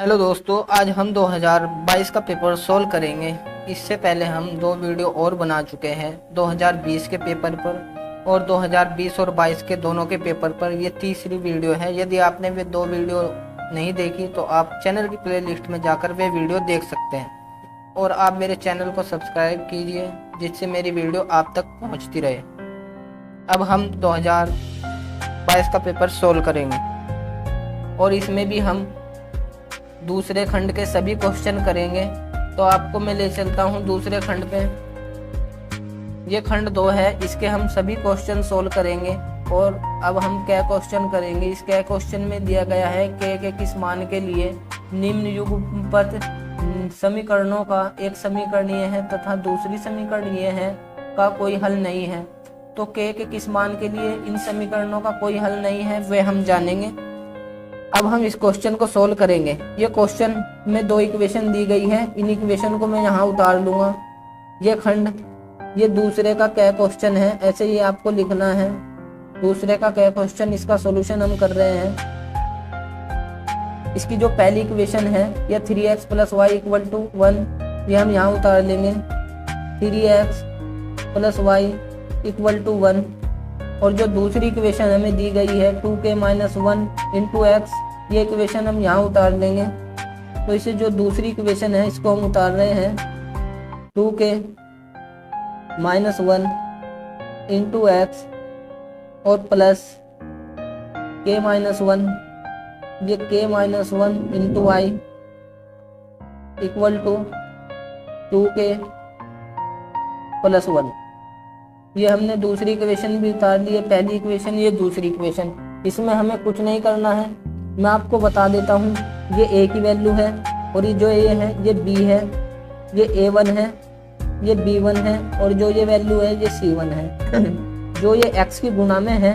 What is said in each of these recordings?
Hello दोस्तों, आज हम 2022 का पेपर सोल्व करेंगे। इससे पहले हम दो वीडियो और बना चुके हैं 2020 के पेपर पर और 2020 और 22 के दोनों के पेपर पर। ये तीसरी वीडियो है। यदि आपने वे दो वीडियो नहीं देखी तो आप चैनल की प्लेलिस्ट में जाकर वे वीडियो देख सकते हैं और आप मेरे चैनल को सब्सक्राइब कीजिए जिससे मेरी वीडियो आप तक पहुंचती रहे। अब हम 2022 का पेपर सोल्व करेंगे और इसमें भी हम दूसरे खंड के सभी क्वेश्चन करेंगे। तो आपको मैं ले चलता हूं दूसरे खंड पे। ये खंड 2 है, इसके हम सभी क्वेश्चन सोल्व करेंगे। और अब हम क्या क्वेश्चन करेंगे, इस क्या क्वेश्चन में दिया गया है के किस मान के लिए निम्न युगपत समीकरणों का एक समीकरणीय है तथा दूसरी समीकरणीय है का कोई हल नहीं है। तो के किस मान के लिए इन समीकरणों का कोई हल नहीं है वे हम जानेंगे। अब हम इस क्वेश्चन को सोल्व करेंगे। ये क्वेश्चन में दो इक्वेशन दी गई है, इन इक्वेशन को मैं यहाँ उतार लूंगा। ये खंड, ये दूसरे का क्या क्वेश्चन है, ऐसे ही आपको लिखना है। दूसरे का क्या क्वेश्चन, इसका सॉल्यूशन हम कर रहे हैं। इसकी जो पहली इक्वेशन है ये 3x + y = 1, ये हम यहाँ उतार लेंगे। 3x + y = 1। और जो दूसरी इक्वेशन हमें दी गई है 2k - 1 × x, ये इक्वेशन हम यहाँ उतार लेंगे। तो इसे जो दूसरी इक्वेशन है इसको हम उतार रहे हैं 2k - 1 × x और प्लस k - 1, ये k - 1 × y = 2k + 1। ये हमने दूसरी इक्वेशन भी उतार ली है। पहली इक्वेशन, ये दूसरी इक्वेशन। इसमें हमें कुछ नहीं करना है, मैं आपको बता देता हूँ। ये a की वैल्यू है और ये जो a है ये b है, ये a1 है, ये b1 है और जो ये वैल्यू है ये c1 है। जो ये x की गुणा में है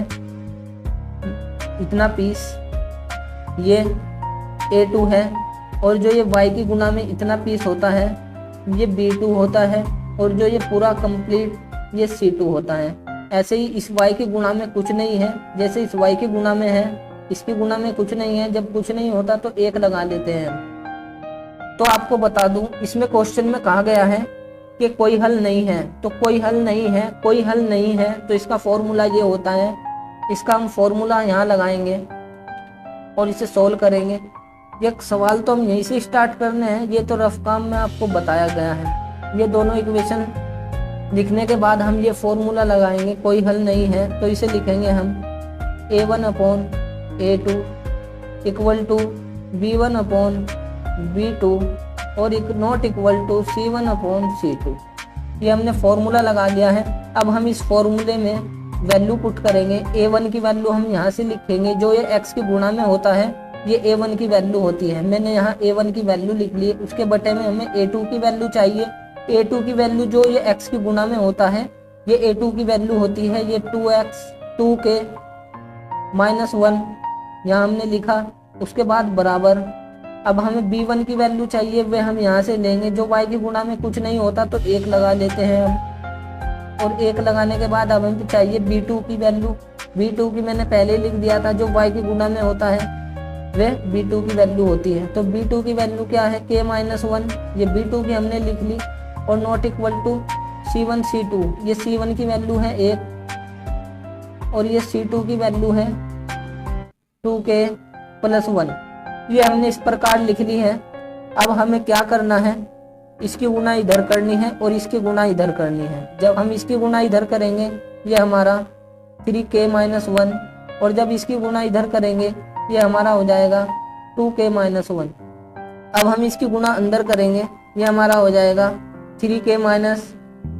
इतना पीस, ये a2 है और जो ये y की गुणा में इतना पीस होता है ये b2 होता है और जो ये पूरा कंप्लीट ये c2 होता है। ऐसे ही इस y की गुणा में कुछ नहीं है, जैसे इस y की गुणा में है इसकी गुणा में कुछ नहीं है। जब कुछ नहीं होता तो 1 लगा लेते हैं हम। तो आपको बता दूं, इसमें क्वेश्चन में कहा गया है कि कोई हल नहीं है। तो कोई हल नहीं है, कोई हल नहीं है तो इसका फॉर्मूला ये होता है। इसका हम फॉर्मूला यहाँ लगाएंगे और इसे सोल्व करेंगे। ये सवाल तो हम यहीं से स्टार्ट करने हैं, ये तो रफ काम में आपको बताया गया है। ये दोनों इक्वेशन लिखने के बाद हम ये फॉर्मूला लगाएंगे। कोई हल नहीं है तो इसे लिखेंगे हम a1/a2 = b1/b2 और नॉट इक्वल टू c1/c2। ये हमने फॉर्मूला लगा दिया है। अब हम इस फॉर्मूले में वैल्यू पुट करेंगे। a1 की वैल्यू हम यहाँ से लिखेंगे, जो ये x की गुणा में होता है ये a1 की वैल्यू होती है। मैंने यहाँ a1 की वैल्यू लिख ली। उसके बटे में हमें a2 की वैल्यू चाहिए। a2 की वैल्यू जो ये x की गुणा में होता है ये a2 की वैल्यू होती है ये 2k - 1, यहाँ हमने लिखा। उसके बाद बराबर, अब हमें b1 की वैल्यू चाहिए, वे हम यहाँ से लेंगे। जो y की गुणा में कुछ नहीं होता तो 1 लगा लेते हैं हम। और 1 लगाने के बाद अब हमें चाहिए b2 की वैल्यू। b2 की मैंने पहले लिख दिया था, जो y की गुणा में होता है वे b2 की वैल्यू होती है। तो b2 की वैल्यू क्या है, k - 1, ये b2 की हमने लिख ली और नॉट इक्वल टू c1/c2, ये c1 की वैल्यू है 1 और ये c2 की वैल्यू है 2k + 1। ये हमने इस प्रकार लिख ली है। अब हमें क्या करना है, इसकी गुणा इधर करनी है और इसकी गुणा इधर करनी है। जब हम इसकी गुणा इधर करेंगे ये हमारा 3k - 1 और जब इसकी गुणा इधर करेंगे ये हमारा हो जाएगा 2k - 1। अब हम इसकी गुणा अंदर करेंगे, ये हमारा हो जाएगा 3k -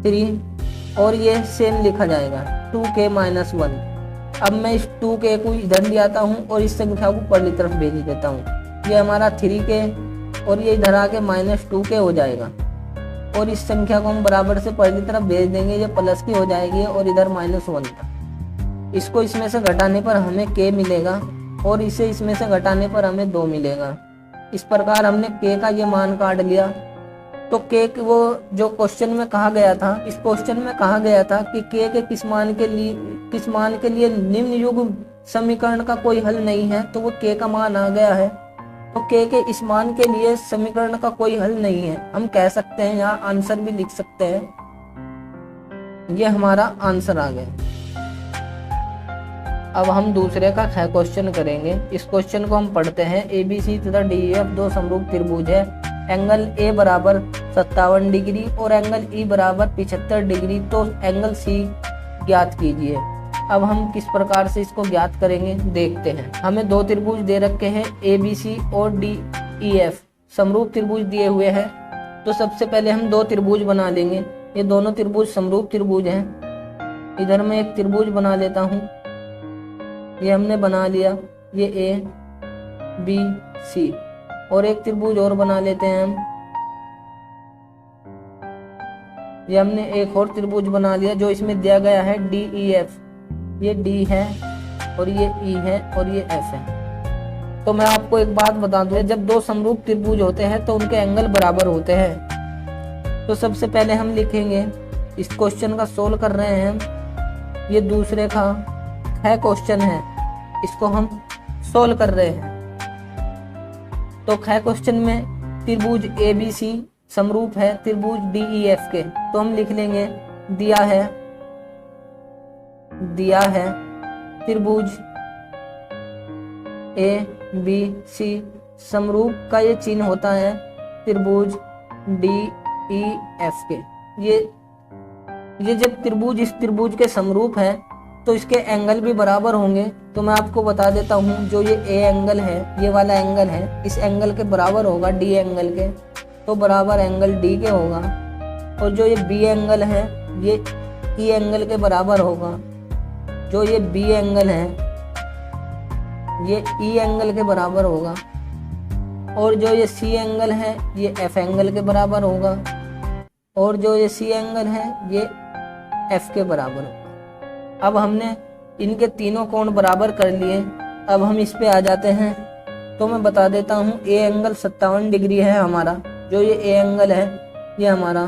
3 और ये सेम लिखा जाएगा 2k - 1। अब मैं इस 2k को इधर ले आता हूँ और इस संख्या को ऊपर की तरफ भेज देता हूँ। ये हमारा 3k और ये इधर आके -2k हो जाएगा और इस संख्या को हम बराबर से ऊपर की तरफ भेज देंगे, ये प्लस की हो जाएगी और इधर -1 था। इसको इसमें से घटाने पर हमें k मिलेगा और इसे इसमें से घटाने पर हमें 2 मिलेगा। इस प्रकार हमने k का ये मान काट लिया। तो k वो जो क्वेश्चन में कहा गया था, इस क्वेश्चन में कहा गया था कि k के किस मान के लिए निम्न युग समीकरण का कोई हल नहीं है, तो वो k का मान आ गया है। तो के इस मान के लिए समीकरण का कोई हल नहीं है। हम कह सकते हैं, यहाँ आंसर भी लिख सकते हैं। ये हमारा आंसर आ गया। अब हम दूसरे का ख क्वेश्चन करेंगे। इस क्वेश्चन को हम पढ़ते हैं। ABC तथा DEF दो समरूप त्रिभुज है। एंगल A बराबर 57 डिग्री और एंगल E बराबर 75 डिग्री, तो एंगल C ज्ञात कीजिए। अब हम किस प्रकार से इसको ज्ञात करेंगे देखते हैं। हमें दो त्रिभुज दे रखे हैं ABC और DEF, समरूप त्रिभुज दिए हुए हैं। तो सबसे पहले हम दो त्रिभुज बना लेंगे। ये दोनों त्रिभुज समरूप त्रिभुज हैं। इधर मैं एक त्रिभुज बना लेता हूँ। ये हमने बना लिया, ये ABC। और एक त्रिभुज और बना लेते हैं हम। ये हमने एक और त्रिभुज बना लिया जो इसमें दिया गया है DEF। ये D है और ये E है और ये F है। तो मैं आपको एक बात बता दूं, जब दो समरूप त्रिभुज होते हैं तो उनके एंगल बराबर होते हैं। तो सबसे पहले हम लिखेंगे, इस क्वेश्चन का सोल्व कर रहे हैं हम। ये दूसरे का है क्वेश्चन है, इसको हम सोल्व कर रहे हैं। तो ख क्वेश्चन में त्रिभुज ABC समरूप है त्रिभुज DEF के, तो हम लिख लेंगे दिया है त्रिभुज ABC समरूप का ये चिन्ह होता है त्रिभुज DEF के। ये जब त्रिभुज इस त्रिभुज के समरूप है तो इसके एंगल भी बराबर होंगे। तो मैं आपको बता देता हूँ, जो ये A एंगल है, ये वाला एंगल है, इस एंगल के बराबर होगा D एंगल के, तो बराबर एंगल D के होगा। और जो ये B एंगल है, ये E एंगल के बराबर होगा। जो ये B एंगल है, ये E एंगल के बराबर होगा। और जो ये C एंगल है, ये F एंगल के बराबर होगा। और जो ये C एंगल है, ये F के बराबर होगा। अब हमने इनके तीनों कोण बराबर कर लिए। अब हम इस पे आ जाते हैं। तो मैं बता देता हूँ, A एंगल 57 डिग्री है हमारा। जो ये A एंगल है, ये हमारा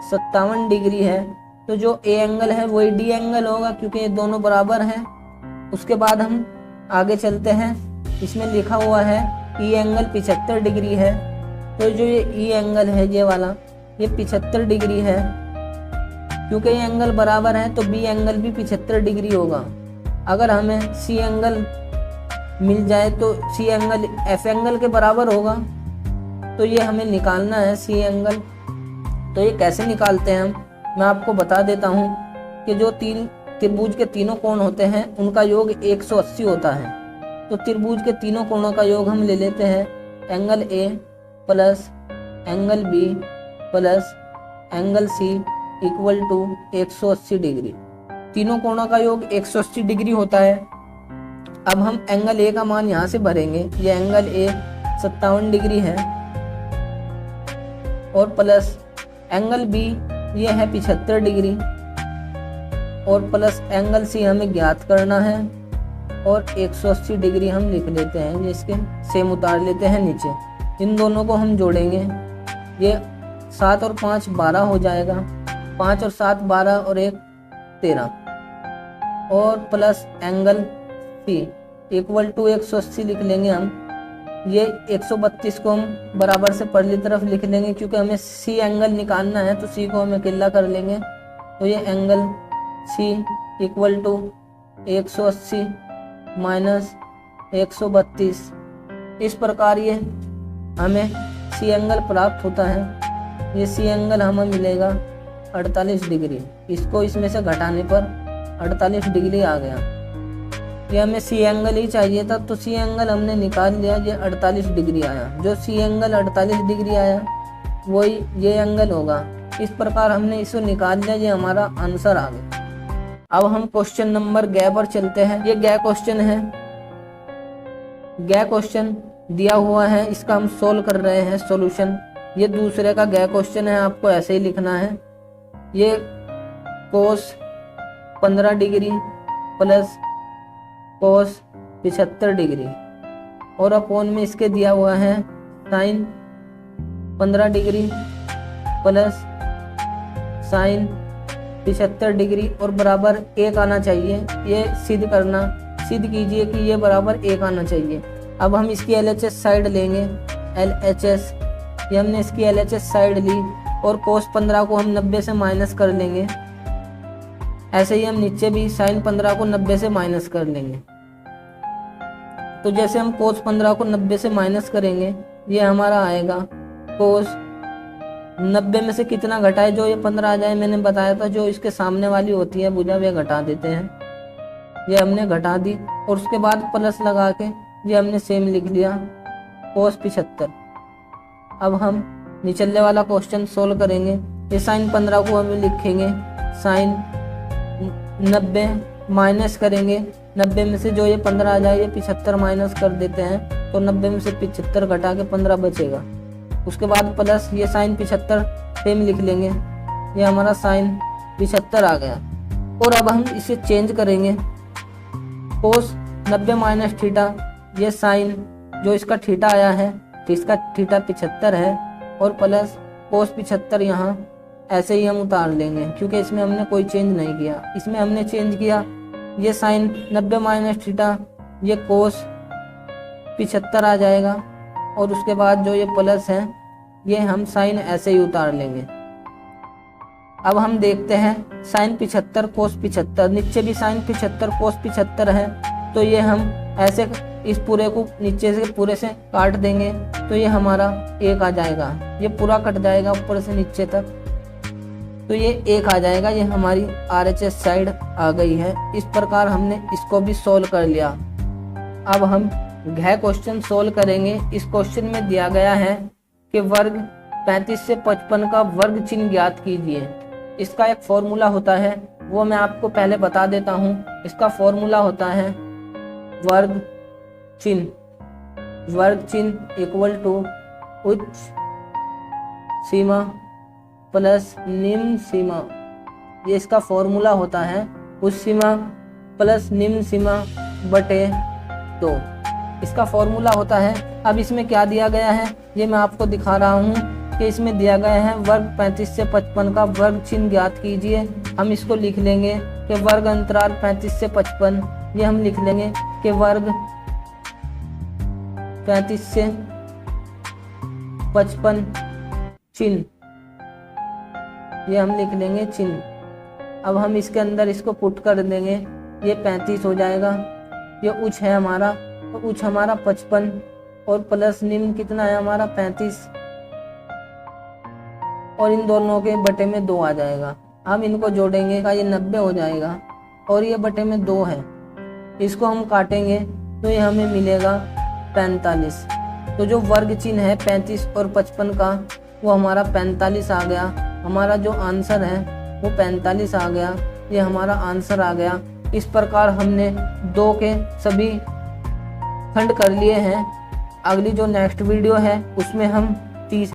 57 डिग्री है। तो जो A एंगल है वही D एंगल होगा, क्योंकि ये दोनों बराबर हैं। उसके बाद हम आगे चलते हैं। इसमें लिखा हुआ है E एंगल 75 डिग्री है। तो जो ये E एंगल है, ये वाला, ये 75 डिग्री है। क्योंकि ये एंगल बराबर है तो B एंगल भी 75 डिग्री होगा। अगर हमें C एंगल मिल जाए तो C एंगल F एंगल के बराबर होगा। तो ये हमें निकालना है C एंगल। तो ये कैसे निकालते हैं हम, मैं आपको बता देता हूँ कि जो तीन त्रिभुज के तीनों कोण होते हैं उनका योग 180 होता है। तो त्रिभुज के तीनों कोणों का योग हम ले लेते हैं, angle A plus angle B plus angle C equal to 180 degree. तीनों कोणों का योग 180 डिग्री होता है। अब हम एंगल A का मान यहाँ से भरेंगे। ये एंगल A 57 डिग्री है और प्लस एंगल B ये है 75 डिग्री और प्लस एंगल C हमें ज्ञात करना है और 180 डिग्री हम लिख लेते हैं। इसके सेम उतार लेते हैं नीचे। इन दोनों को हम जोड़ेंगे। ये 7 और 5 12 हो जाएगा। 5 और 7 12 और 1 13 और plus angle C equal to 180 लिख लेंगे हम। ये 132 को हम बराबर से परली तरफ लिख लेंगे, क्योंकि हमें C एंगल निकालना है तो C को हम अकेला कर लेंगे। तो ये angle C equal to 180 minus 132। इस प्रकार ये हमें C एंगल प्राप्त होता है। ये C एंगल हमें मिलेगा 48 डिग्री। इसको इसमें से घटाने पर 48 डिग्री आ गया। ये हमें C एंगल ही चाहिए था, तो C एंगल हमने निकाल लिया। ये 48 डिग्री आया। जो C एंगल 48 डिग्री आया वही ये एंगल होगा। इस प्रकार हमने इसको निकाल लिया। ये हमारा आंसर आ गया। अब हम क्वेश्चन नंबर ग पर चलते हैं। ये ग क्वेश्चन है। ग क्वेश्चन दिया हुआ है, इसका हम सोल्व कर रहे हैं सॉल्यूशन। ये दूसरे का ग क्वेश्चन है, आपको ऐसे ही लिखना है। ये cos 15 degree plus cos 75 degree और अपोन में इसके दिया हुआ है sine 15 degree plus sine 75 degree और बराबर 1 आना चाहिए। ये सिद्ध कीजिए कि ये बराबर 1 आना चाहिए। अब हम इसकी LHS साइड लेंगे, LHS, ये हमने इसकी LHS साइड ली और cos 15 को हम 90 से माइनस कर लेंगे। ऐसे ही हम नीचे भी sin 15 को 90 से माइनस कर लेंगे। तो जैसे हम cos 15 को 90 से माइनस करेंगे, ये हमारा आएगा cos 90 में से कितना घटाए, जो ये 15 आ जाए। मैंने बताया था जो इसके सामने वाली होती है भुजा, वे घटा देते हैं। ये हमने घटा दी और उसके बाद प्लस लगा के ये हमने सेम लिख लिया cos 75। अब हम निचले वाला क्वेश्चन सोल्व करेंगे। ये sin 15 को हम लिखेंगे sin 90 माइनस करेंगे, 90 में से जो ये 15 आ जाए, ये 75 माइनस कर देते हैं, तो 90 में से 75 घटा के 15 बचेगा। उसके बाद प्लस ये sin 75 सेम लिख लेंगे, ये हमारा sin 75 आ गया। और अब हम इसे चेंज करेंगे, cos 90 माइनस थीटा, ये sin जो इसका थीटा आया है, इसका थीटा 75 है, और प्लस cos 75 यहाँ ऐसे ही हम उतार लेंगे क्योंकि इसमें हमने कोई चेंज नहीं किया। इसमें हमने चेंज किया, ये sin 90 माइनस थीटा, ये cos 75 आ जाएगा, और उसके बाद जो ये प्लस है ये हम sin ऐसे ही उतार लेंगे। अब हम देखते हैं sin 75 cos 75, नीचे भी sin 75 cos 75 है, तो ये हम ऐसे इस पूरे को नीचे से पूरे से काट देंगे, तो ये हमारा 1 आ जाएगा। ये पूरा कट जाएगा ऊपर से नीचे तक, तो ये 1 आ जाएगा। ये हमारी RHS साइड आ गई है। इस प्रकार हमने इसको भी सोल्व कर लिया। अब हम घ क्वेश्चन सोल्व करेंगे। इस क्वेश्चन में दिया गया है कि वर्ग 35 से 55 का वर्ग चिन्ह ज्ञात कीजिए। इसका एक फॉर्मूला होता है, वो मैं आपको पहले बता देता हूँ। इसका फॉर्मूला होता है वर्ग चिन्ह इक्वल टू उच्च सीमा प्लस निम्न सीमा। ये इसका फॉर्मूला होता है उच्च सीमा प्लस निम्न सीमा बटे 2। इसका फॉर्मूला होता है। अब इसमें क्या दिया गया है ये मैं आपको दिखा रहा हूँ कि इसमें दिया गया है वर्ग 35 से 55 का वर्ग चिन्ह ज्ञात कीजिए। हम इसको लिख लेंगे कि वर्ग अंतराल 35 से 55, ये हम लिख लेंगे कि वर्ग 35 से 55 चिन्ह, ये हम लिख लेंगे चिन्ह। अब हम इसके अंदर इसको पुट कर देंगे, ये 35 हो जाएगा। ये उच्च है हमारा, तो उच्च हमारा 55 और प्लस निम्न कितना है हमारा 35, और इन दोनों के बटे में 2 आ जाएगा। हम इनको जोड़ेंगे का ये 90 हो जाएगा, और ये बटे में 2 है। इसको हम काटेंगे तो ये हमें मिलेगा 45। तो जो वर्ग चिन्ह है 35 और 55 का, वो हमारा 45 आ गया। हमारा जो आंसर है वो 45 आ गया। ये हमारा आंसर आ गया। इस प्रकार हमने 2 के सभी खंड कर लिए हैं। अगली जो नेक्स्ट वीडियो है उसमें हम